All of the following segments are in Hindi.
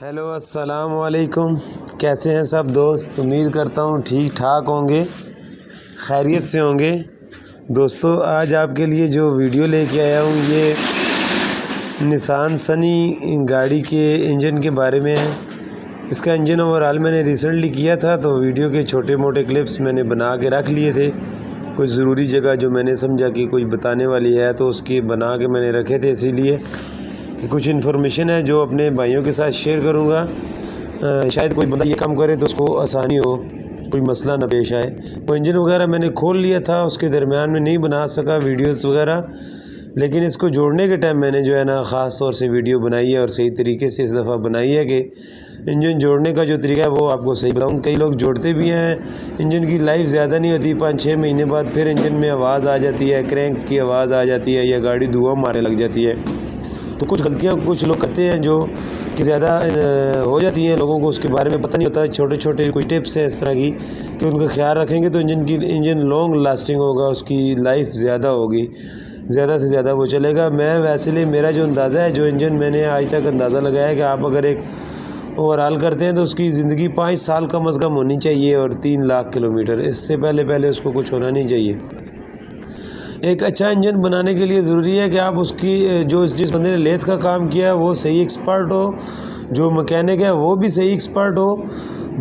हेलो अस्सलाम वालेकुम। कैसे हैं सब दोस्त? उम्मीद करता हूँ ठीक ठाक होंगे, खैरियत से होंगे। दोस्तों, आज आपके लिए जो वीडियो लेके आया हूँ ये निसान सनी गाड़ी के इंजन के बारे में है। इसका इंजन ओवरऑल मैंने रिसेंटली किया था, तो वीडियो के छोटे मोटे क्लिप्स मैंने बना के रख लिए थे। कोई ज़रूरी जगह जो मैंने समझा कि कोई बताने वाली है तो उसकी बना के मैंने रखे थे, इसीलिए कि कुछ इन्फॉर्मेशन है जो अपने भाइयों के साथ शेयर करूँगा। शायद कोई बंदा ये काम करे तो उसको आसानी हो, कोई मसला ना पेश आए। वो इंजन वगैरह मैंने खोल लिया था, उसके दरमियान में नहीं बना सका वीडियोस वगैरह, लेकिन इसको जोड़ने के टाइम मैंने जो है ना ख़ास तौर से वीडियो बनाई है और सही तरीके से इस दफ़ा बनाई है कि इंजन जोड़ने का जो तरीका है वो आपको सही बताऊँ। कई लोग जोड़ते भी हैं, इंजन की लाइफ ज़्यादा नहीं होती, 5-6 महीने बाद फिर इंजन में आवाज़ आ जाती है, क्रैंक की आवाज़ आ जाती है या गाड़ी धुआं मारने लग जाती है। तो कुछ गलतियाँ कुछ लोग करते हैं जो कि ज़्यादा हो जाती हैं, लोगों को उसके बारे में पता नहीं होता है। छोटे छोटे कुछ टिप्स हैं इस तरह की कि उनका ख्याल रखेंगे तो इंजन लॉन्ग लास्टिंग होगा, उसकी लाइफ ज़्यादा होगी, ज़्यादा से ज़्यादा वो चलेगा। मैं वैसे लिए मेरा जो अंदाज़ा है, जो इंजन मैंने आज तक अंदाज़ा लगाया है कि आप अगर एक ओवरऑल करते हैं तो उसकी ज़िंदगी 5 साल कम अज़ कम होनी चाहिए और 3 लाख किलोमीटर, इससे पहले उसको कुछ होना नहीं चाहिए। एक अच्छा इंजन बनाने के लिए ज़रूरी है कि आप उसकी जो जिस बंदे ने लेथ का काम किया है वो सही एक्सपर्ट हो, जो मैकेनिक है वो भी सही एक्सपर्ट हो।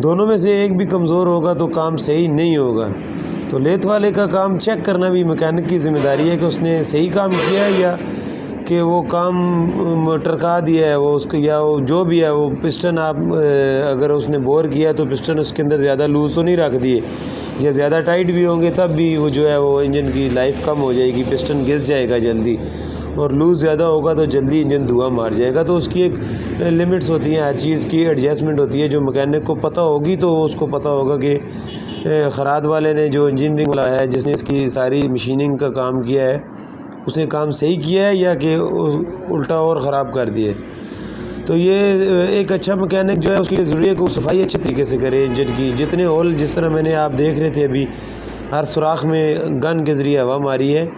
दोनों में से एक भी कमज़ोर होगा तो काम सही नहीं होगा। तो लेथ वाले का काम चेक करना भी मैकेनिक की ज़िम्मेदारी है कि उसने सही काम किया है या कि वो काम टरका दिया है वो उसको, या वो जो भी है वो पिस्टन आप अगर उसने बोर किया है तो पिस्टन उसके अंदर ज़्यादा लूज़ तो नहीं रख दिए, या ज़्यादा टाइट भी होंगे तब भी वो जो है वो इंजन की लाइफ कम हो जाएगी, पिस्टन घिस जाएगा जल्दी, और लूज़ ज़्यादा होगा तो जल्दी इंजन धुआं मार जाएगा। तो उसकी एक लिमिट्स होती हैं, हर चीज़ की एडजस्टमेंट होती है। जो मैकेनिक को पता होगी तो उसको पता होगा कि खराद वाले ने जो इंजीनियरिंग वाला है जिसने इसकी सारी मशीनिंग का काम किया है उसने काम सही किया है या कि उल्टा और ख़राब कर दिया। तो ये एक अच्छा मैकेनिक जो है उसकी ज़रूरी है कि वो सफाई अच्छे तरीके से करे इंजन की। जितने होल जिस तरह मैंने आप देख रहे थे अभी, हर सुराख में गन के ज़रिए हवा मारी है,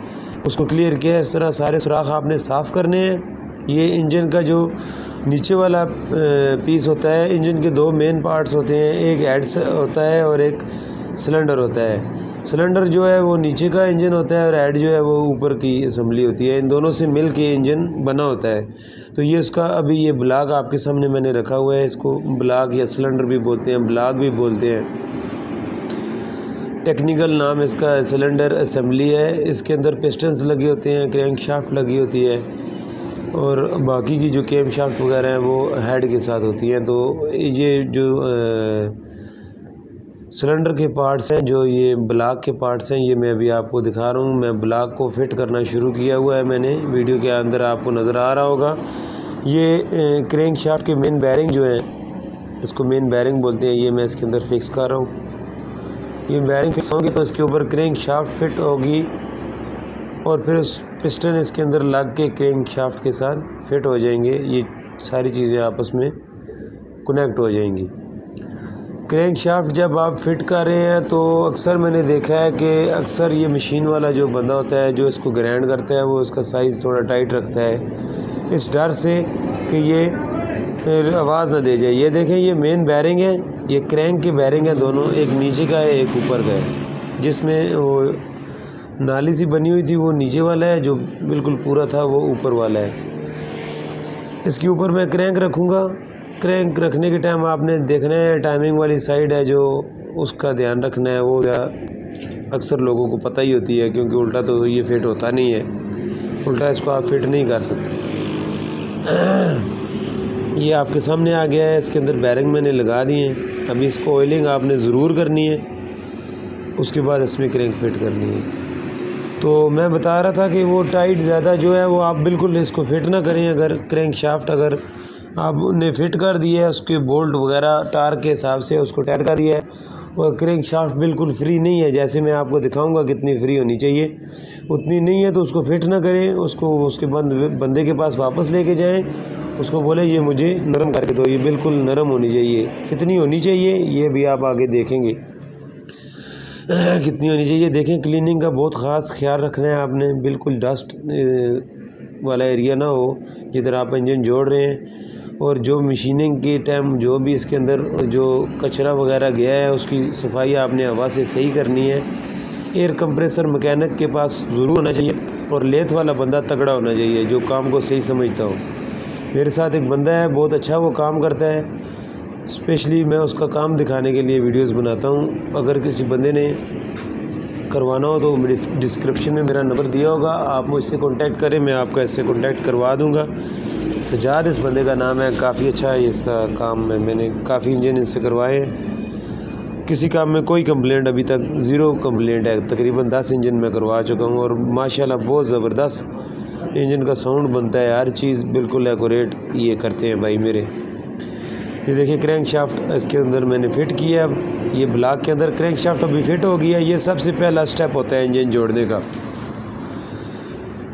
उसको क्लियर किया है। इस तरह सारे सुराख आपने साफ़ करने हैं। ये इंजन का जो नीचे वाला पीस होता है, इंजन के 2 मेन पार्ट्स होते हैं, एक हेड होता है और एक सिलेंडर होता है। सिलेंडर जो है वो नीचे का इंजन होता है और हेड जो है वो ऊपर की असेंबली होती है। इन दोनों से मिल के इंजन बना होता है। तो ये उसका अभी ये ब्लॉक आपके सामने मैंने रखा हुआ है। इसको ब्लॉक या सिलेंडर भी बोलते हैं, ब्लॉक भी बोलते हैं, टेक्निकल नाम इसका सिलेंडर असेंबली है। इसके अंदर पिस्टन्स लगे होते हैं, क्रैंक शाफ्ट लगी होती है और बाकी की जो कैम शाफ्ट वगैरह हैं वो हेड के साथ होती हैं। तो ये जो सिलेंडर के पार्ट्स हैं, जो ये ब्लॉक के पार्ट्स हैं, ये मैं अभी आपको दिखा रहा हूँ। मैं ब्लॉक को फिट करना शुरू किया हुआ है मैंने, वीडियो के अंदर आपको नज़र आ रहा होगा। ये क्रैंक शाफ्ट के मेन बैरिंग जो हैं, इसको मेन बैरिंग बोलते हैं, ये मैं इसके अंदर फिक्स कर रहा हूँ। ये बैरिंग फिक्स होंगे तो इसके ऊपर क्रैंक शाफ्ट फिट होगी और फिर उस पिस्टन इसके अंदर लग के क्रैंक शाफ्ट के साथ फिट हो जाएंगे। ये सारी चीज़ें आपस में कनेक्ट हो जाएंगी। क्रैंक शाफ्ट जब आप फिट कर रहे हैं तो अक्सर मैंने देखा है कि अक्सर ये मशीन वाला जो बंदा होता है जो इसको ग्राइंड करता है वो उसका साइज़ थोड़ा टाइट रखता है, इस डर से कि ये आवाज़ ना दे जाए। ये देखें, ये मेन बैरिंग है, ये क्रैंक के बैरिंग है दोनों, एक नीचे का है एक ऊपर का है। जिसमें वो नाली सी बनी हुई थी वो नीचे वाला है, जो बिल्कुल पूरा था वो ऊपर वाला है। इसके ऊपर मैं क्रैंक रखूँगा। क्रैंक रखने के टाइम आपने देखना है टाइमिंग वाली साइड है जो, उसका ध्यान रखना है। वो या अक्सर लोगों को पता ही होती है, क्योंकि उल्टा तो ये फिट होता नहीं है, उल्टा इसको आप फिट नहीं कर सकते। ये आपके सामने आ गया है, इसके अंदर बैरिंग मैंने लगा दिए हैं। अभी इसको ऑयलिंग आपने ज़रूर करनी है, उसके बाद इसमें क्रैंक फिट करनी है। तो मैं बता रहा था कि वो टाइट ज़्यादा जो है वो आप बिल्कुल इसको फिट ना करें। अगर क्रैंक शाफ्ट अगर आपने फिट कर दिया है, उसके बोल्ट वगैरह टार्क के हिसाब से उसको टाइट कर दिया है और क्रैंक शाफ्ट बिल्कुल फ्री नहीं है, जैसे मैं आपको दिखाऊंगा कितनी फ्री होनी चाहिए उतनी नहीं है, तो उसको फिट ना करें। उसको उसके बंदे के पास वापस लेके जाएं, उसको बोले ये मुझे नरम करके दो। ये बिल्कुल नरम होनी चाहिए। कितनी होनी चाहिए ये भी आप आगे देखेंगे कितनी होनी चाहिए। देखें, क्लीनिंग का बहुत ख़ास ख्याल रखना है आपने, बिल्कुल डस्ट वाला एरिया ना हो जिधर आप इंजन जोड़ रहे हैं। और जो मशीनिंग के टाइम जो भी इसके अंदर जो कचरा वगैरह गया है उसकी सफाई आपने हवा से सही करनी है। एयर कंप्रेसर मैकेनिक के पास ज़रूर होना चाहिए और लेथ वाला बंदा तगड़ा होना चाहिए जो काम को सही समझता हो। मेरे साथ एक बंदा है, बहुत अच्छा वो काम करता है, स्पेशली मैं उसका काम दिखाने के लिए वीडियोस बनाता हूँ। अगर किसी बंदे ने करवाना हो तो डिस्क्रिप्शन में मेरा नंबर दिया होगा, आप मुझसे कांटेक्ट करें, मैं आपका इससे कांटेक्ट करवा दूँगा। सजाद इस बंदे का नाम है, काफ़ी अच्छा है इसका काम है, मैंने काफ़ी इंजन इससे करवाए हैं। किसी काम में कोई कंप्लेंट अभी तक ज़ीरो कंप्लेंट है। तकरीबन 10 इंजन मैं करवा चुका हूँ और माशाल्लाह बहुत ज़बरदस्त इंजन का साउंड बनता है, हर चीज़ बिल्कुल एक्यूरेट ये करते हैं भाई मेरे। ये देखिए क्रैंक शाफ्ट इसके अंदर मैंने फ़िट किया। अब ये ब्लॉक के अंदर क्रैंक शाफ्ट अभी फ़िट हो गया। ये सबसे पहला स्टेप होता है इंजन जोड़ने का।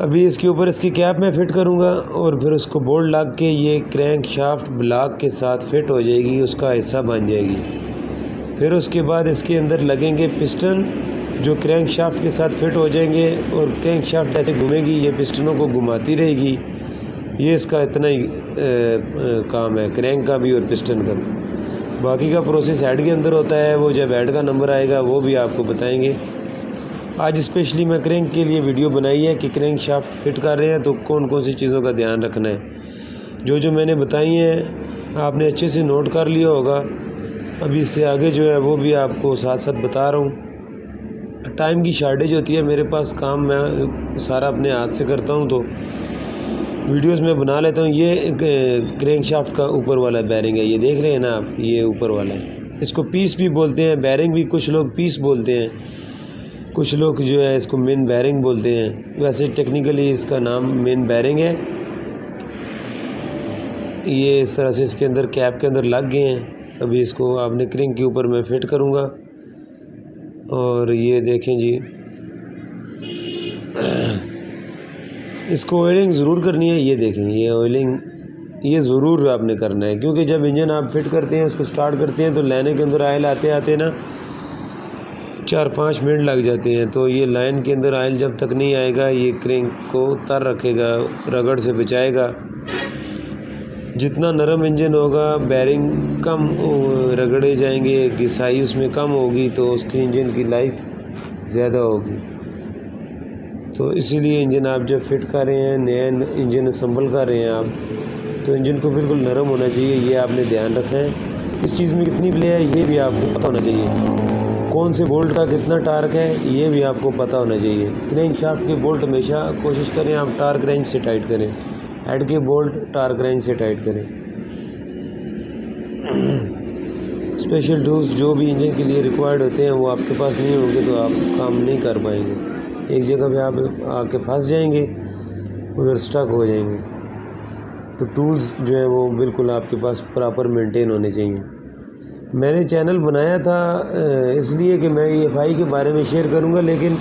अभी इसके ऊपर इसकी कैप मैं फ़िट करूँगा और फिर उसको बोल्ट लग के ये क्रैंक शाफ्ट ब्लॉक के साथ फ़िट हो जाएगी, उसका हिस्सा बन जाएगी। फिर उसके बाद इसके अंदर लगेंगे पिस्टन जो क्रैंक शाफ्ट के साथ फ़िट हो जाएंगे और क्रैंक शाफ्ट ऐसे घूमेगी, ये पिस्टनों को घुमाती रहेगी। ये इसका इतना ही काम है, क्रैंक का भी और पिस्टन का भी। बाकी का प्रोसेस हेड के अंदर होता है, वो जब हेड का नंबर आएगा वो भी आपको बताएंगे। आज स्पेशली मैं क्रैंक के लिए वीडियो बनाई है कि क्रैंक शाफ्ट फिट कर रहे हैं तो कौन कौन सी चीज़ों का ध्यान रखना है। जो मैंने बताई हैं आपने अच्छे से नोट कर लिया होगा। अभी इससे आगे जो है वो भी आपको साथ साथ बता रहा हूँ। टाइम की शॉर्टेज होती है मेरे पास, काम मैं सारा अपने हाथ से करता हूँ तो वीडियोस में बना लेता हूँ। ये क्रैंक शाफ्ट का ऊपर वाला बैरिंग है, ये देख रहे हैं ना आप, ये ऊपर वाला है। इसको पीस भी बोलते हैं, बैरिंग भी कुछ लोग पीस बोलते हैं, कुछ लोग जो है इसको मेन बैरिंग बोलते हैं। वैसे टेक्निकली इसका नाम मेन बैरिंग है। ये इस तरह से इसके अंदर कैप के अंदर लग गए हैं। अभी इसको आपने क्रैंक के ऊपर मैं फिट करूँगा। और ये देखें जी, इसको ऑयलिंग ज़रूर करनी है। ये देखें, ये ऑयलिंग ये ज़रूर आपने करना है, क्योंकि जब इंजन आप फिट करते हैं, उसको स्टार्ट करते हैं तो लाइन के अंदर आयल आते आते ना 4-5 मिनट लग जाते हैं। तो ये लाइन के अंदर आयल जब तक नहीं आएगा ये क्रैंक को तर रखेगा, रगड़ से बचाएगा। जितना नरम इंजन होगा बैरिंग कम रगड़े जाएंगे, घिसाई उसमें कम होगी तो उसके इंजन की लाइफ ज़्यादा होगी। तो इसीलिए इंजन आप जब फिट कर रहे हैं, नया इंजन असम्बल कर रहे हैं आप, तो इंजन को बिल्कुल नरम होना चाहिए। ये आपने ध्यान रखना है। किस चीज़ में कितनी प्ले है ये भी आपको पता होना चाहिए। कौन से बोल्ट का कितना टार्क है ये भी आपको पता होना चाहिए। क्रैंक शाफ्ट के बोल्ट हमेशा कोशिश करें आप टार्क रेंज से टाइट करें, हेड के बोल्ट टार्क रेंज से टाइट करें। स्पेशल टूल्स जो भी इंजन के लिए रिक्वायर्ड होते हैं वो आपके पास नहीं होंगे तो आप काम नहीं कर पाएंगे। एक जगह पे आप आके फंस जाएंगे, उधर स्टक हो जाएंगे। तो टूल्स जो है वो बिल्कुल आपके पास प्रॉपर मेंटेन होने चाहिए। मैंने चैनल बनाया था इसलिए कि मैं EFI के बारे में शेयर करूंगा, लेकिन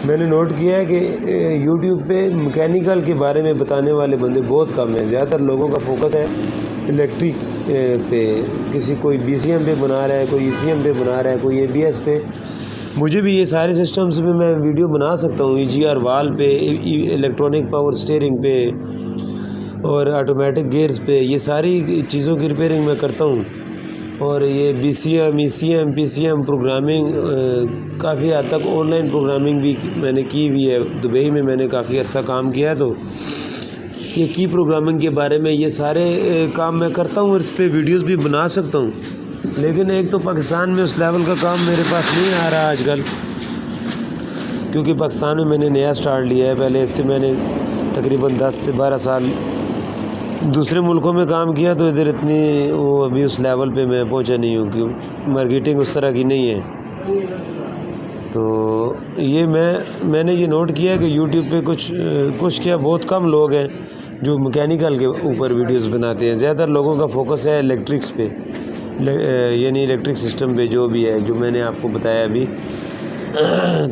मैंने नोट किया है कि YouTube पे मैकेनिकल के बारे में बताने वाले बंदे बहुत कम हैं। ज़्यादातर लोगों का फोकस है इलेक्ट्रिक पे, किसी कोई BCM पे बना रहा है, कोई ECM पे बना रहा है, कोई ABS पे। मुझे भी ये सारे सिस्टम्स पे मैं वीडियो बना सकता हूँ, EGR वाल पे, इलेक्ट्रॉनिक पावर स्टीयरिंग पे और ऑटोमेटिक गियर्स पे, ये सारी चीज़ों की रिपेयरिंग मैं करता हूँ। और ये BCM, ECM, PCM प्रोग्रामिंग काफ़ी हद तक ऑनलाइन प्रोग्रामिंग भी मैंने की हुई है। दुबई में मैंने काफ़ी अर्सा काम किया, तो ये की प्रोग्रामिंग के बारे में ये सारे काम मैं करता हूँ और इस पर वीडियोज़ भी बना सकता हूँ। लेकिन एक तो पाकिस्तान में उस लेवल का काम मेरे पास नहीं आ रहा आजकल, क्योंकि पाकिस्तान में मैंने नया स्टार्ट लिया है। पहले इससे मैंने तकरीबन 10 से 12 साल दूसरे मुल्कों में काम किया, तो इधर इतनी वो अभी उस लेवल पे मैं पहुंचा नहीं हूँ, क्योंकि मार्केटिंग उस तरह की नहीं है। तो ये मैंने ये नोट किया है कि यूट्यूब पे कुछ क्या बहुत कम लोग हैं जो मैकेनिकल के ऊपर वीडियोस बनाते हैं। ज़्यादातर लोगों का फोकस है इलेक्ट्रिक्स पे, यानी इलेक्ट्रिक सिस्टम पे जो भी है, जो मैंने आपको बताया अभी।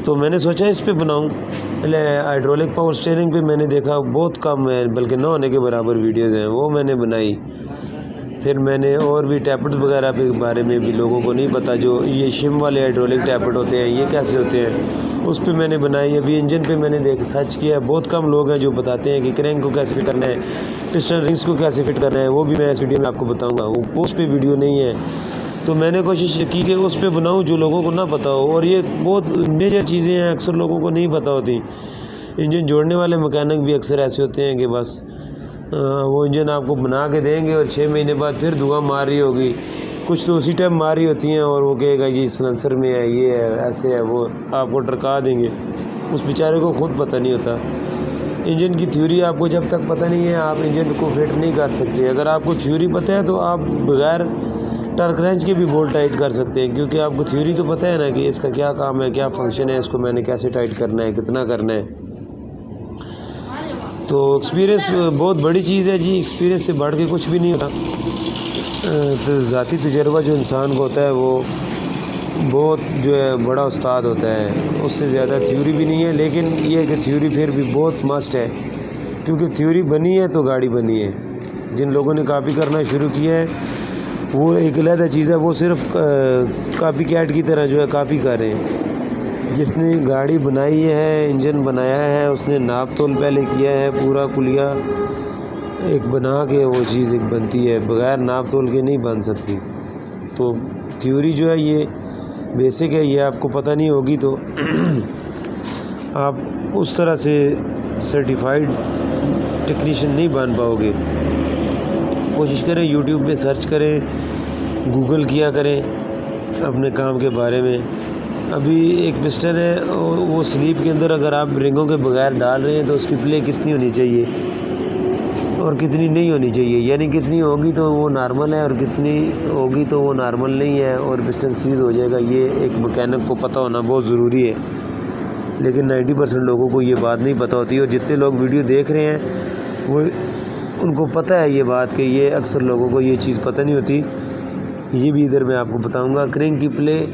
तो मैंने सोचा इस पे बनाऊं। हाइड्रोलिक पावर स्टीयरिंग पे मैंने देखा बहुत कम है, बल्कि न होने के बराबर वीडियोस हैं, वो मैंने बनाई। फिर मैंने और भी टैपलेट्स वगैरह के बारे में भी लोगों को नहीं पता, जो ये शिम वाले हाइड्रोलिक टैपलेट होते हैं ये कैसे होते हैं, उस पे मैंने बनाई। अभी इंजन पे मैंने सर्च किया, बहुत कम लोग हैं जो बताते हैं कि क्रैंक को कैसे फिट करना है, पिस्टन रिंग्स को कैसे फिट करना है, वो भी मैं इस वीडियो में आपको बताऊँगा। वो उस पर वीडियो नहीं है, तो मैंने कोशिश की कि उस पर बनाऊँ जो लोगों को ना पता हो। और ये बहुत मेजर चीज़ें हैं, अक्सर लोगों को नहीं पता होती। इंजन जोड़ने वाले मैकेनिक भी अक्सर ऐसे होते हैं कि बस वो इंजन आपको बना के देंगे और 6 महीने बाद फिर धुआं मार रही होगी, कुछ तो उसी टाइम मार रही होती हैं, और वो कहेगा ये सिलेंसर में है, ये है, ऐसे है, वो आपको टरका देंगे। उस बेचारे को खुद पता नहीं होता। इंजन की थ्योरी आपको जब तक पता नहीं है आप इंजन को फिट नहीं कर सकते। अगर आपको थ्योरी पता है तो आप बगैर टर्क रेंच के भी बोल्ट टाइट कर सकते हैं, क्योंकि आपको थ्योरी तो पता है ना कि इसका क्या काम है, क्या फंक्शन है, इसको मैंने कैसे टाइट करना है, कितना करना है। तो एक्सपीरियंस बहुत बड़ी चीज़ है जी, एक्सपीरियंस से बढ़ के कुछ भी नहीं होता। तो ज़ाती तजर्बा जो इंसान को होता है वो बहुत जो है बड़ा उस्ताद होता है, उससे ज़्यादा थ्योरी भी नहीं है। लेकिन ये है कि थ्योरी फिर भी बहुत मस्ट है, क्योंकि थ्योरी बनी है तो गाड़ी बनी है। जिन लोगों ने कॉपी करना शुरू किया है वो एक अलग चीज़ है, वो सिर्फ कॉपी कैट की तरह जो है कॉपी कर रहे हैं। जिसने गाड़ी बनाई है, इंजन बनाया है, उसने नाप तोल पहले किया है, पूरा कुलिया एक बना के वो चीज़ एक बनती है, बग़ैर नाप तोल के नहीं बन सकती। तो थ्योरी जो है ये बेसिक है, ये आपको पता नहीं होगी तो आप उस तरह से सर्टिफाइड टेक्नीशियन नहीं बन पाओगे। कोशिश करें यूट्यूब पे सर्च करें, गूगल किया करें अपने काम के बारे में। अभी एक पिस्टन है, वो स्लीप के अंदर अगर आप रिंगों के बगैर डाल रहे हैं तो उसकी प्ले कितनी होनी चाहिए और कितनी नहीं होनी चाहिए, यानी कितनी होगी तो वो नॉर्मल है और कितनी होगी तो वो नॉर्मल नहीं है और पिस्टन सीज हो जाएगा। ये एक मैकेनिक को पता होना बहुत ज़रूरी है, लेकिन 90% लोगों को ये बात नहीं पता होती। और जितने लोग वीडियो देख रहे हैं वो उनको पता है ये बात कि ये अक्सर लोगों को ये चीज़ पता नहीं होती। ये भी इधर मैं आपको बताऊँगा। क्रैंक की प्ले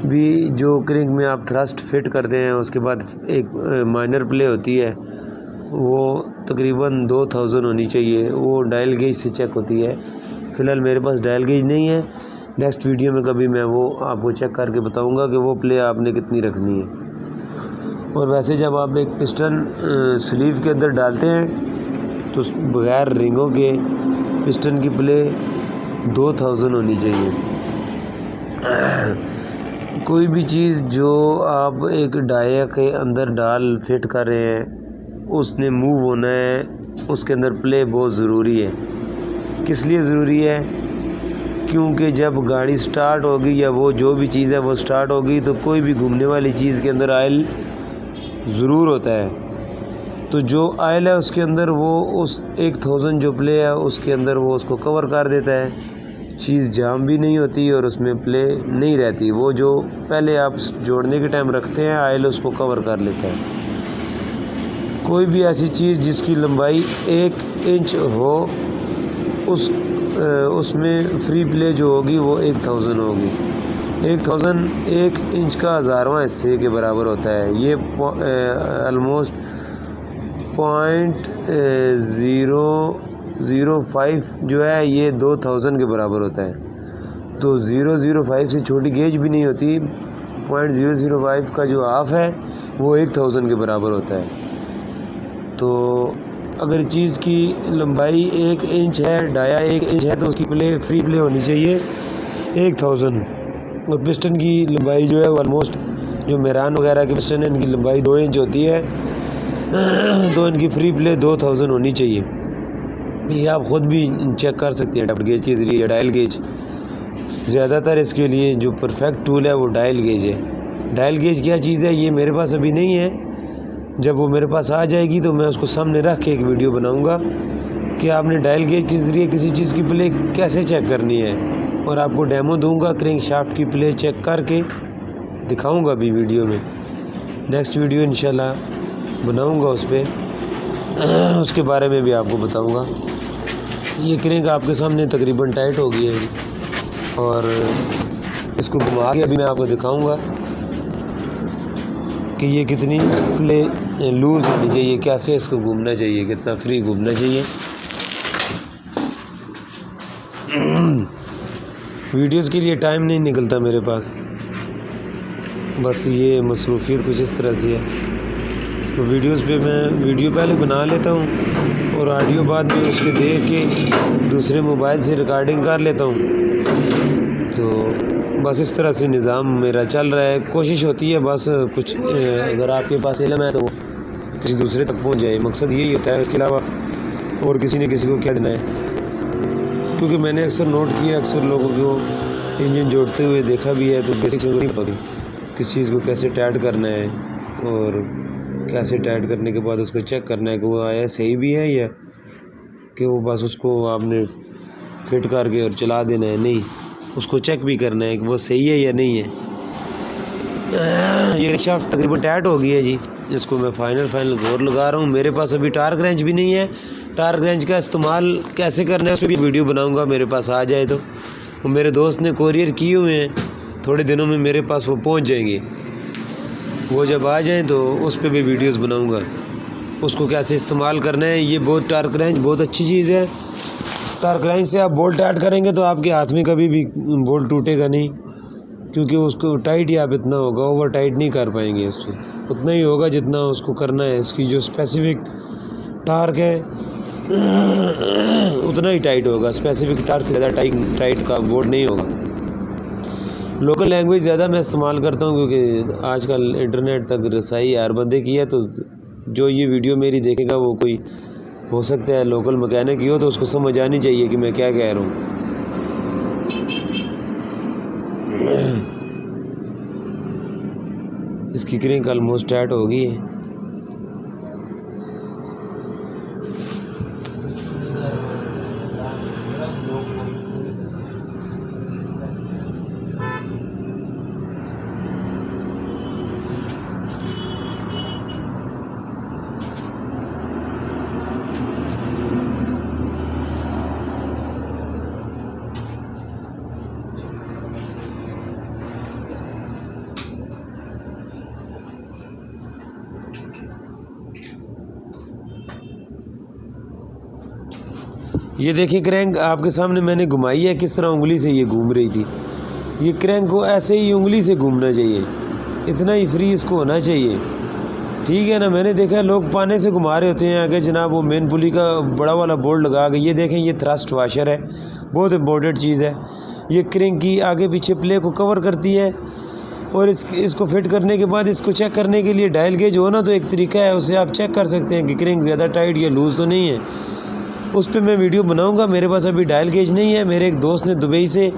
भी, जो क्रैंक में आप थ्रस्ट फिट करते हैं उसके बाद एक माइनर प्ले होती है, वो तकरीबन 2000 होनी चाहिए। वो डायल गेज से चेक होती है। फ़िलहाल मेरे पास डायल गेज नहीं है, नेक्स्ट वीडियो में कभी मैं वो आपको चेक करके बताऊंगा कि वो प्ले आपने कितनी रखनी है। और वैसे जब आप एक पिस्टन स्लीव के अंदर डालते हैं तो बग़ैर रिंगों के पिस्टन की प्ले 2000 होनी चाहिए। कोई भी चीज़ जो आप एक डाया के अंदर डाल फिट कर रहे हैं उसने मूव होना है, उसके अंदर प्ले बहुत ज़रूरी है। किस लिए ज़रूरी है? क्योंकि जब गाड़ी स्टार्ट होगी या वो जो भी चीज़ है वो स्टार्ट होगी तो कोई भी घूमने वाली चीज़ के अंदर आयल ज़रूर होता है। तो जो आयल है उसके अंदर वो उस 1000 जो प्ले है उसके अंदर वो उसको कवर कर देता है, चीज़ जाम भी नहीं होती और उसमें प्ले नहीं रहती। वो जो पहले आप जोड़ने के टाइम रखते हैं आयल उसको कवर कर लेता है। कोई भी ऐसी चीज़ जिसकी लंबाई 1 इंच हो उसमें फ्री प्ले जो होगी वो 1000 होगी। 1000 1 इंच का 1000वां हिस्से के बराबर होता है। ये ऑलमोस्ट 0.005 जो है ये 2000 के बराबर होता है। तो 0.05 से छोटी गेज भी नहीं होती। 0.005 का जो हाफ है वो 1000 के बराबर होता है। तो अगर चीज़ की लंबाई 1 इंच है, डाया 1 इंच है, तो उसकी प्ले फ्री प्ले होनी चाहिए 1000। और पिस्टन की लंबाई जो है ऑलमोस्ट जो मेरान वगैरह के पिस्टन है इनकी लंबाई 2 इंच होती है, तो इनकी फ्री प्ले 2000 होनी चाहिए। ये आप ख़ुद भी चेक कर सकते हैं डबल गेज के ज़रिए, डायल गेज। ज़्यादातर इसके लिए जो परफेक्ट टूल है वो डायल गेज है। डायल गेज क्या चीज़ है ये मेरे पास अभी नहीं है, जब वो मेरे पास आ जाएगी तो मैं उसको सामने रख के एक वीडियो बनाऊंगा कि आपने डायल गेज के ज़रिए किसी चीज़ की प्ले कैसे चेक करनी है, और आपको डेमो दूंगा क्रैंक शाफ्ट की प्ले चेक करके दिखाऊंगा भी वीडियो में। नेक्स्ट वीडियो इंशाल्लाह बनाऊंगा उस पर, उसके बारे में भी आपको बताऊंगा। ये क्रैंक आपके सामने तकरीबन टाइट हो गई है और इसको घुमा के अभी मैं आपको दिखाऊंगा कि ये कितनी प्ले लूज़ होनी चाहिए, कैसे इसको घूमना चाहिए, कितना फ्री घूमना चाहिए। वीडियोस के लिए टाइम नहीं निकलता मेरे पास, बस ये मसरूफियत कुछ इस तरह से है। तो वीडियोस पे मैं वीडियो पहले बना लेता हूँ और ऑडियो बाद में उसके देख के दूसरे मोबाइल से रिकॉर्डिंग कर लेता हूँ। तो बस इस तरह से निज़ाम मेरा चल रहा है। कोशिश होती है बस कुछ अगर आपके पास इल्म है तो किसी दूसरे तक पहुँच जाए, मकसद यही होता है। इसके अलावा और किसी ने किसी को क्या देना है, क्योंकि मैंने अक्सर नोट किया, अक्सर लोगों को इंजन जोड़ते हुए देखा भी है, तो बेसिक नहीं पता होती किस चीज़ को कैसे टाइट करना है और कैसे टाइट करने के बाद उसको चेक करना है कि वो आया सही भी है या कि वो बस उसको आपने फिट करके और चला देना है। नहीं, उसको चेक भी करना है कि वो सही है या नहीं है। ये शाफ्ट तकरीबन टाइट हो गई है जी, इसको मैं फाइनल ज़ोर लगा रहा हूँ। मेरे पास अभी टार्क रेंच भी नहीं है। टार्क रेंच का इस्तेमाल कैसे करना है उस पर भी वीडियो बनाऊँगा, मेरे पास आ जाए तो। मेरे दोस्त ने कोरियर किए हुए हैं, थोड़े दिनों में मेरे पास वो पहुँच जाएंगे। वो जब आ जाएं तो उस पर भी वीडियोस बनाऊंगा, उसको कैसे इस्तेमाल करना है। ये बहुत टार्क रेंच बहुत अच्छी चीज़ है। टार्क रेंच से आप बोल्ट टाइट करेंगे तो आपके हाथ में कभी भी बोल्ट टूटेगा नहीं, क्योंकि उसको टाइट ही आप इतना होगा, ओवर टाइट नहीं कर पाएंगे। उससे उतना ही होगा जितना उसको करना है। इसकी जो स्पेसिफिक टार्क है उतना ही टाइट होगा। स्पेसिफिक टार्क से ज़्यादा टाइट का बोल्ट नहीं होगा। लोकल लैंग्वेज ज़्यादा मैं इस्तेमाल करता हूँ, क्योंकि आजकल इंटरनेट तक रसाई हर बंदे की है। तो जो ये वीडियो मेरी देखेगा वो कोई हो सकता है लोकल मैकेनिक ही हो, तो उसको समझ आनी चाहिए कि मैं क्या कह रहा हूँ। इसकी क्रेंक ऑलमोस्ट टाइट हो गई है। ये देखिए क्रैंक आपके सामने मैंने घुमाई है, किस तरह उंगली से ये घूम रही थी। ये क्रैंक को ऐसे ही उंगली से घूमना चाहिए, इतना ही फ्री इसको होना चाहिए, ठीक है ना। मैंने देखा लोग पाने से घुमा रहे होते हैं आगे जनाब, वो मेन पुली का बड़ा वाला बोर्ड लगा के। ये देखें ये थ्रस्ट वाशर है, बहुत इम्पोर्टेंट चीज़ है। ये क्रैंक की आगे पीछे प्ले को कवर करती है। और इसको फिट करने के बाद इसको चेक करने के लिए डायल गेज हो ना, तो एक तरीका है, उससे आप चेक कर सकते हैं कि क्रैंक ज़्यादा टाइट या लूज़ तो नहीं है। उस पर मैं वीडियो बनाऊंगा। मेरे पास अभी डायल गेज नहीं है। मेरे एक दोस्त ने दुबई से,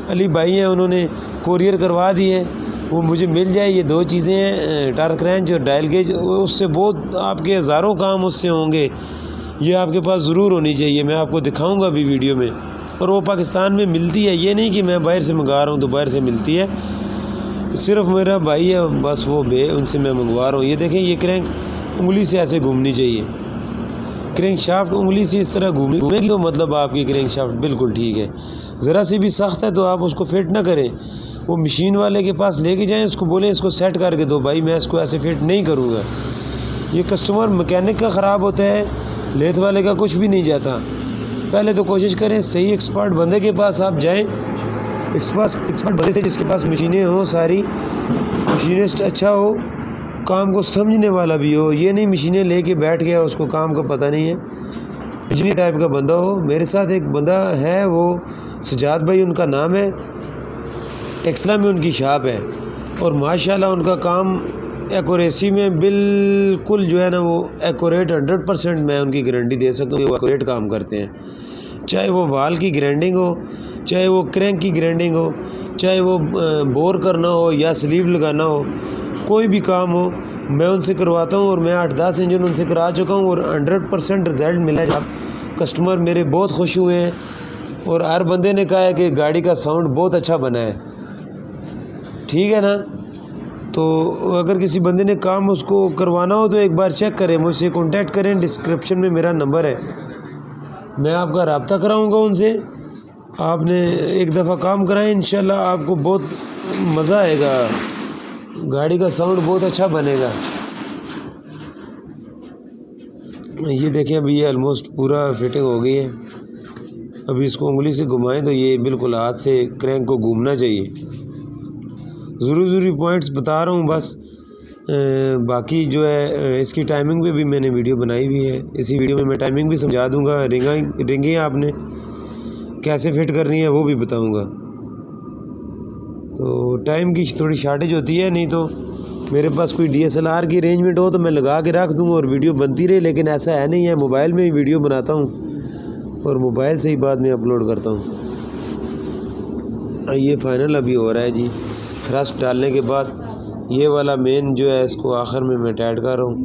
अली भाई हैं, उन्होंने कोरियर करवा दी है, वो मुझे मिल जाए। ये दो चीज़ें हैं, टार्क रेंच और डायल गेज। उससे बहुत आपके हज़ारों काम उससे होंगे। ये आपके पास ज़रूर होनी चाहिए, मैं आपको दिखाऊंगा अभी वीडियो में। और वो पाकिस्तान में मिलती है, ये नहीं कि मैं बाहर से मंगा रहा हूँ तो बाहर से मिलती है। सिर्फ मेरा भाई है बस, वो उनसे मैं मंगवा रहा हूँ। ये देखें ये क्रैंक उंगली से ऐसे घूमनी चाहिए। क्रैंक शाफ्ट उंगली से इस तरह घूमेगी तो मतलब आपकी क्रैंक शाफ्ट बिल्कुल ठीक है। ज़रा सी भी सख्त है तो आप उसको फिट ना करें, वो मशीन वाले के पास लेके जाएं, उसको बोलें इसको सेट करके दो भाई, मैं इसको ऐसे फिट नहीं करूँगा। ये कस्टमर मैकेनिक का ख़राब होता है, लेथ वाले का कुछ भी नहीं जाता। पहले तो कोशिश करें सही एक्सपर्ट बंदे के पास आप जाएँ, एक्सपर्ट बंदे से जिसके पास मशीनें हों, सारी मशीनिस्ट अच्छा हो, काम को समझने वाला भी हो। ये नहीं मशीनें लेके बैठ गया, उसको काम का पता नहीं है, इंजीनियर टाइप का बंदा हो। मेरे साथ एक बंदा है, वो सजाद भाई उनका नाम है, टेक्सला में उनकी शॉप है, और माशाल्लाह उनका काम एक्यूरेसी में बिल्कुल जो है ना, वो एक्यूरेट 100% मैं उनकी गारंटी दे सकता हूँ, वो एक्यूरेट काम करते हैं। चाहे वो वाल की ग्राइंडिंग हो, चाहे वो क्रैंक की ग्राइंडिंग हो, चाहे वो बोर करना हो या स्लीव लगाना हो, कोई भी काम हो मैं उनसे करवाता हूँ। और मैं 8-10 इंजन उनसे करा चुका हूँ और 100% रिज़ल्ट मिला है। कस्टमर मेरे बहुत खुश हुए हैं और हर बंदे ने कहा है कि गाड़ी का साउंड बहुत अच्छा बना है, ठीक है ना। तो अगर किसी बंदे ने काम उसको करवाना हो तो एक बार चेक करें, मुझसे कॉन्टैक्ट करें, डिस्क्रिप्शन में मेरा नंबर है, मैं आपका रब्ता कराऊँगा उनसे। आपने एक दफ़ा काम कराएं, इंशाल्लाह आपको बहुत मज़ा आएगा, गाड़ी का साउंड बहुत अच्छा बनेगा। ये देखिए अभी ये ऑलमोस्ट पूरा फिटिंग हो गई है। अभी इसको उंगली से घुमाएं तो ये बिल्कुल हाथ से क्रैंक को घूमना चाहिए। ज़रूरी पॉइंट्स बता रहा हूँ बस। बाकी जो है इसकी टाइमिंग पे भी मैंने वीडियो बनाई हुई है। इसी वीडियो में मैं टाइमिंग भी समझा दूँगा, रिंगें आपने कैसे फिट करनी है वो भी बताऊँगा। तो टाइम की थोड़ी शॉर्टेज होती है, नहीं तो मेरे पास कोई DSLR की अरेंजमेंट हो तो मैं लगा के रख दूँ और वीडियो बनती रहे, लेकिन ऐसा है नहीं है। मोबाइल में ही वीडियो बनाता हूँ और मोबाइल से ही बाद में अपलोड करता हूँ। ये फाइनल अभी हो रहा है जी। थ्रस्ट डालने के बाद ये वाला मेन जो है इसको आखिर में मैं टाइट कर रहा हूँ।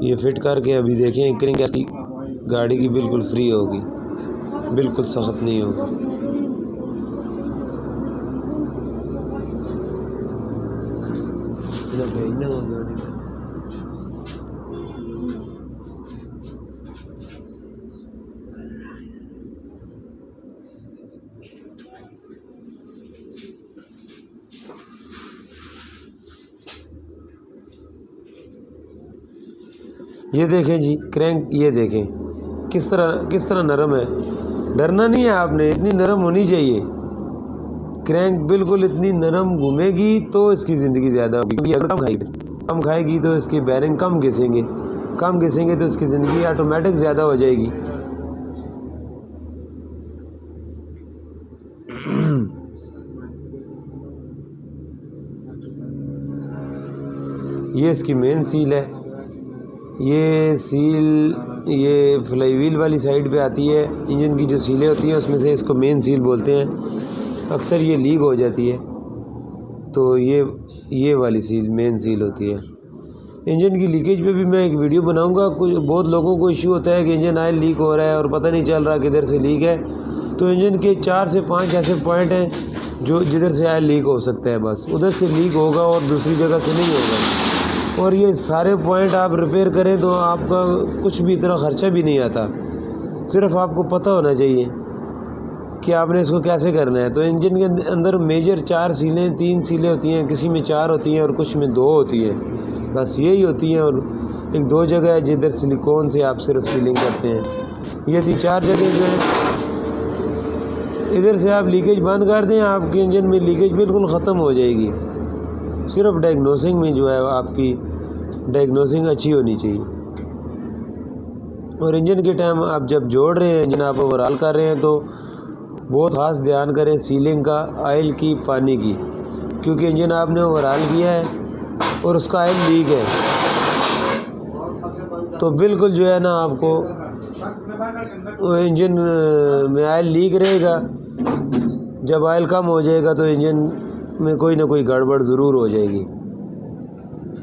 ये फिट करके अभी देखें क्रिंग गाड़ी की बिल्कुल फ्री होगी, बिल्कुल सख्त नहीं होगी। ये देखें जी क्रैंक, ये देखें किस तरह नरम है। डरना नहीं है आपने, इतनी नरम होनी चाहिए। क्रैंक बिल्कुल इतनी नरम घूमेगी तो इसकी ज़िंदगी ज़्यादा होगी। अगर कम खाएगी तो इसके बैरिंग कम घिसेंगे तो इसकी ज़िंदगी ऑटोमेटिक ज़्यादा हो जाएगी। ये इसकी मेन सील है। ये सील ये फ्लाई व्हील वाली साइड पे आती है। इंजन की जो सीलें होती हैं उसमें से इसको मेन सील बोलते हैं। अक्सर ये लीक हो जाती है तो ये वाली सील मेन सील होती है। इंजन की लीकेज पे भी मैं एक वीडियो बनाऊंगा। कुछ बहुत लोगों को इशू होता है कि इंजन ऑयल लीक हो रहा है और पता नहीं चल रहा किधर से लीक है। तो इंजन के 4 से 5 ऐसे पॉइंट हैं जो जिधर से ऑयल लीक हो सकता है, बस उधर से लीक होगा और दूसरी जगह से नहीं होगा। और ये सारे पॉइंट आप रिपेयर करें तो आपका कुछ भी इतना ख़र्चा भी नहीं आता। सिर्फ आपको पता होना चाहिए कि आपने इसको कैसे करना है। तो इंजन के अंदर मेजर 3 सीलें होती हैं, किसी में 4 होती हैं और कुछ में 2 होती हैं, बस यही होती हैं। और एक 2 जगह है जिधर सिलिकॉन से आप सिर्फ सीलिंग करते हैं। ये 4 जगह जो है इधर से आप लीकेज बंद कर दें, आपके इंजन में लीकेज बिल्कुल ख़त्म हो जाएगी। सिर्फ डायग्नोसिंग में जो है आपकी डायग्नोसिंग अच्छी होनी चाहिए। और इंजन के टाइम आप जब जोड़ रहे हैं, इंजन आप ओवरऑल कर रहे हैं, तो बहुत ख़ास ध्यान करें सीलिंग का, ऑयल की, पानी की, क्योंकि इंजन आपने ओवरऑल किया है और उसका ऑयल लीक है तो बिल्कुल जो है ना आपको इंजन में ऑयल लीक रहेगा। जब ऑयल कम हो जाएगा तो इंजन में कोई ना कोई गड़बड़ ज़रूर हो जाएगी।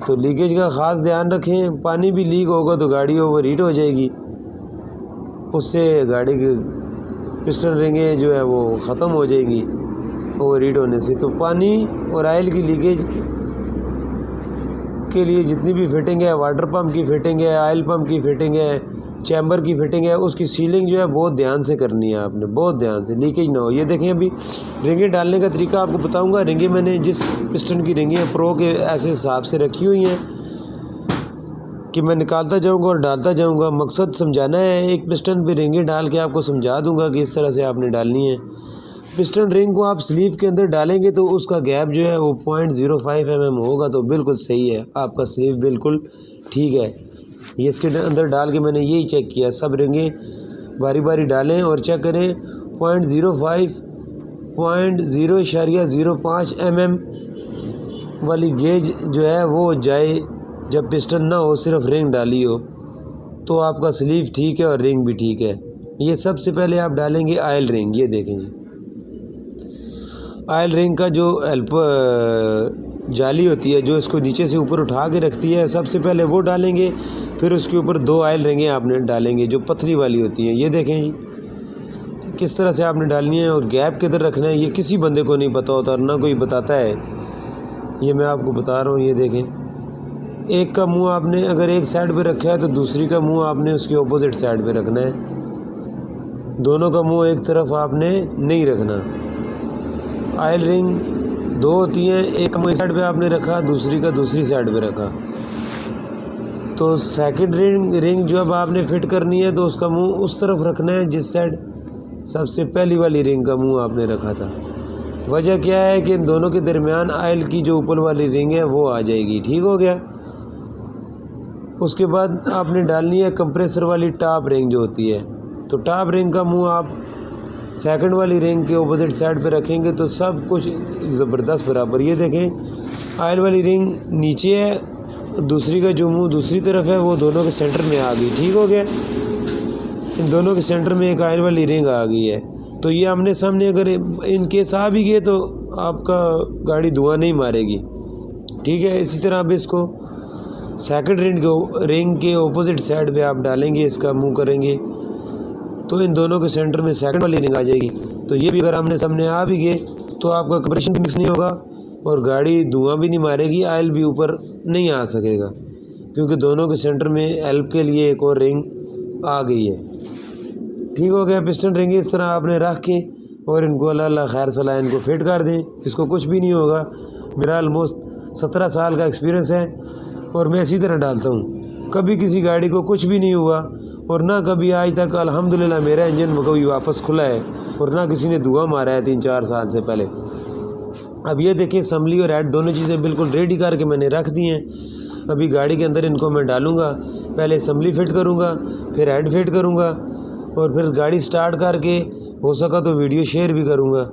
तो लीकेज का ख़ास ध्यान रखें। पानी भी लीक होगा तो गाड़ी ओवर हीट हो जाएगी, उससे गाड़ी की पिस्टन रिंगें जो है वो ख़त्म हो जाएगी ओवर हीट होने से। तो पानी और ऑयल की लीकेज के लिए जितनी भी फिटिंग है, वाटर पंप की फिटिंग है, ऑयल पंप की फिटिंग है, चैम्बर की फिटिंग है, उसकी सीलिंग जो है बहुत ध्यान से करनी है आपने, बहुत ध्यान से, लीकेज ना हो। ये देखें अभी रिंगें डालने का तरीका आपको बताऊंगा। रिंगें मैंने जिस पिस्टन की रिंगें प्रो के ऐसे हिसाब से रखी हुई हैं कि मैं निकालता जाऊंगा और डालता जाऊंगा। मकसद समझाना है। एक पिस्टन पे रिंगें डाल के आपको समझा दूंगा कि इस तरह से आपने डालनी है। पिस्टन रिंग को आप स्लीव के अंदर डालेंगे तो उसका गैप जो है वो 0.05 mm होगा, तो बिल्कुल सही है, आपका स्लीव बिल्कुल ठीक है। ये इसके अंदर डाल के मैंने यही चेक किया। सब रिंगें बारी बारी डालें और चेक करें 0.05 0.05 mm वाली गेज जो है वो जाए। जब पिस्टन ना हो, सिर्फ रिंग डाली हो, तो आपका स्लीव ठीक है और रिंग भी ठीक है। ये सबसे पहले आप डालेंगे ऑयल रिंग। ये देखें जी, ऑयल रिंग का जो जाली होती है जो इसको नीचे से ऊपर उठा के रखती है, सबसे पहले वो डालेंगे। फिर उसके ऊपर 2 ऑयल रिंगें आपने डालेंगे जो पतली वाली होती हैं। ये देखें जी किस तरह से आपने डालनी है और गैप किधर रखना है, ये किसी बंदे को नहीं पता होता और ना कोई बताता है। ये मैं आपको बता रहा हूँ। ये देखें, एक का मुंह आपने अगर एक साइड पे रखा है तो दूसरी का मुंह आपने उसकी ऑपोजिट साइड पे रखना है। दोनों का मुंह एक तरफ आपने नहीं रखना। ऑयल रिंग 2 होती हैं, एक मुंह एक साइड पे आपने रखा, दूसरी का दूसरी साइड पे रखा। तो सेकंड रिंग जो अब आपने फिट करनी है तो उसका मुंह उस तरफ रखना है जिस साइड सबसे पहली वाली रिंग का मुंह आपने रखा था। वजह क्या है कि इन दोनों के दरमियान ऑयल की जो ऊपर वाली रिंग है वो आ जाएगी। ठीक हो गया। उसके बाद आपने डालनी है कंप्रेसर वाली टॉप रिंग जो होती है। तो टॉप रिंग का मुंह आप सेकंड वाली रिंग के ऑपोजिट साइड पे रखेंगे तो सब कुछ ज़बरदस्त बराबर। ये देखें ऑयल वाली रिंग नीचे है, दूसरी का जो मुंह दूसरी तरफ है वो दोनों के सेंटर में आ गई। ठीक हो गया। इन दोनों के सेंटर में एक ऑयल वाली रिंग आ गई है। तो ये आमने सामने अगर इन केस आ भी गए तो आपका गाड़ी धुआं नहीं मारेगी। ठीक है। इसी तरह आप इसको सेकंड रिंग के ऑपोजिट साइड पे आप डालेंगे, इसका मुंह करेंगे तो इन दोनों के सेंटर में सेकंड वाली रिंग आ जाएगी। तो ये भी अगर आमने सामने आ भी गए तो आपका कंप्रेशन भी मिक्स नहीं होगा और गाड़ी धुआं भी नहीं मारेगी, ऑयल भी ऊपर नहीं आ सकेगा क्योंकि दोनों के सेंटर में हेल्प के लिए एक और रिंग आ गई है। ठीक हो गया। पिस्टन रिंग इस तरह आपने रख के और इनको अल्लाह खैर सलाह इनको फिट कर दें। इसको कुछ भी नहीं होगा। मेरा ऑलमोस्ट 17 साल का एक्सपीरियंस है और मैं इसी तरह डालता हूँ। कभी किसी गाड़ी को कुछ भी नहीं हुआ और ना कभी आज तक अल्हम्दुलिल्लाह मेरा इंजन कभी वापस खुला है और ना किसी ने धुआं मारा है 3-4 साल से पहले। अब ये देखिए असम्बली और हेड दोनों चीज़ें बिल्कुल रेडी करके मैंने रख दी हैं। अभी गाड़ी के अंदर इनको मैं डालूँगा, पहले असम्बली फिट करूँगा, फिर हेड फिट करूँगा और फिर गाड़ी स्टार्ट करके हो सका तो वीडियो शेयर भी करूँगा।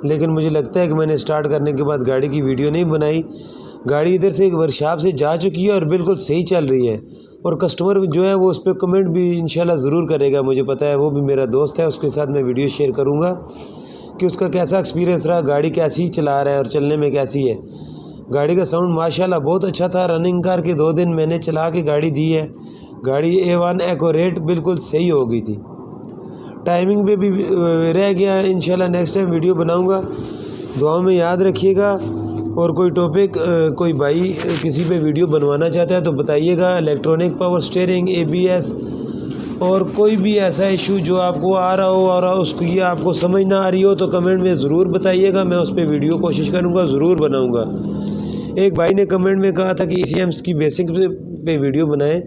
लेकिन मुझे लगता है कि मैंने स्टार्ट करने के बाद गाड़ी की वीडियो नहीं बनाई। गाड़ी इधर से एक वर्कशॉप से जा चुकी है और बिल्कुल सही चल रही है और कस्टमर जो है वो उस पर कमेंट भी इंशाल्लाह ज़रूर करेगा। मुझे पता है, वो भी मेरा दोस्त है, उसके साथ मैं वीडियो शेयर करूँगा कि उसका कैसा एक्सपीरियंस रहा, गाड़ी कैसी चला रहा है और चलने में कैसी है। गाड़ी का साउंड माशाल्लाह बहुत अच्छा था। रनिंग करके 2 दिन मैंने चला के गाड़ी दी है। गाड़ी A1 एक्यूरेट बिल्कुल सही हो गई थी। टाइमिंग पे भी रह गया। इंशाल्लाह नेक्स्ट टाइम वीडियो बनाऊंगा। दुआओं में याद रखिएगा और कोई टॉपिक कोई भाई किसी पे वीडियो बनवाना चाहता है तो बताइएगा। इलेक्ट्रॉनिक पावर स्टीयरिंग, ABS और कोई भी ऐसा इशू जो आपको आ रहा हो और उसको ये आपको समझ ना आ रही हो तो कमेंट में ज़रूर बताइएगा। मैं उस पर वीडियो कोशिश करूँगा, ज़रूर बनाऊँगा। एक भाई ने कमेंट में कहा था कि ECMs की बेसिक पे वीडियो बनाएं।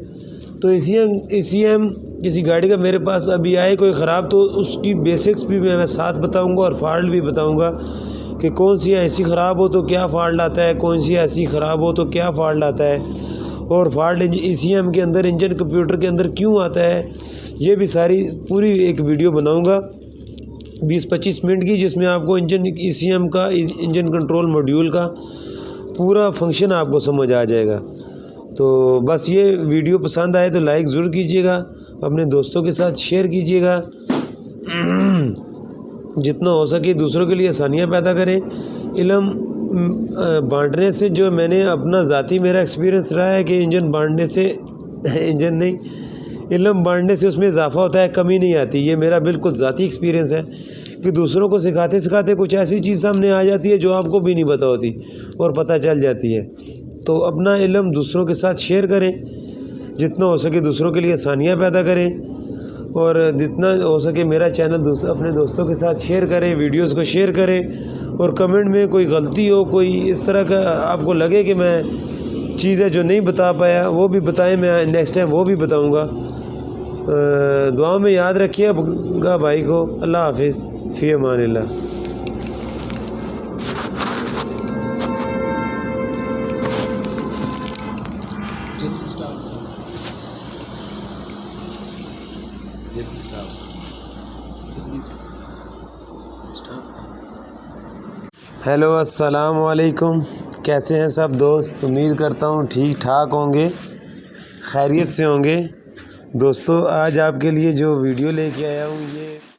तो ECM किसी गाड़ी का मेरे पास अभी आए कोई ख़राब तो उसकी बेसिक्स भी मैं साथ बताऊंगा और फॉल्ट भी बताऊंगा कि कौन सी ऐसी ख़राब हो तो क्या फॉल्ट आता है, कौन सी ऐसी ख़राब हो तो क्या फॉल्ट आता है और फॉल्ट ECM के अंदर, इंजन कंप्यूटर के अंदर क्यों आता है। ये भी सारी पूरी एक वीडियो बनाऊँगा 20-25 मिनट की, जिसमें आपको ECM का, इंजन कंट्रोल मॉड्यूल का पूरा फंक्शन आपको समझ आ जाएगा। तो बस ये वीडियो पसंद आए तो लाइक ज़रूर कीजिएगा, अपने दोस्तों के साथ शेयर कीजिएगा। जितना हो सके दूसरों के लिए आसानियाँ पैदा करें। इल्म बांटने से जो मैंने अपना ज़ाती मेरा एक्सपीरियंस रहा है कि इंजन बांटने से इल्म बांटने से उसमें इजाफ़ा होता है, कमी नहीं आती। ये मेरा बिल्कुल ज़ाती एक्सपीरियंस है कि दूसरों को सिखाते सिखाते कुछ ऐसी चीज़ सामने आ जाती है जो आपको भी नहीं पता होती और पता चल जाती है। तो अपना इल्म दूसरों के साथ शेयर करें, जितना हो सके दूसरों के लिए आसानियाँ पैदा करें और जितना हो सके मेरा चैनल अपने दोस्तों के साथ शेयर करें, वीडियोस को शेयर करें और कमेंट में कोई गलती हो, कोई इस तरह का आपको लगे कि मैं चीज़ें जो नहीं बता पाया वो भी बताएं, मैं नेक्स्ट टाइम वो भी बताऊंगा। दुआओं में याद रखिएगा भाई को। अल्लाह हाफिज़, फ़ी अमानिल्लाह। हेलो, अस्सलाम वालेकुम। कैसे हैं सब दोस्त? उम्मीद करता हूँ ठीक ठाक होंगे, खैरियत से होंगे। दोस्तों आज आपके लिए जो वीडियो लेके आया हूँ ये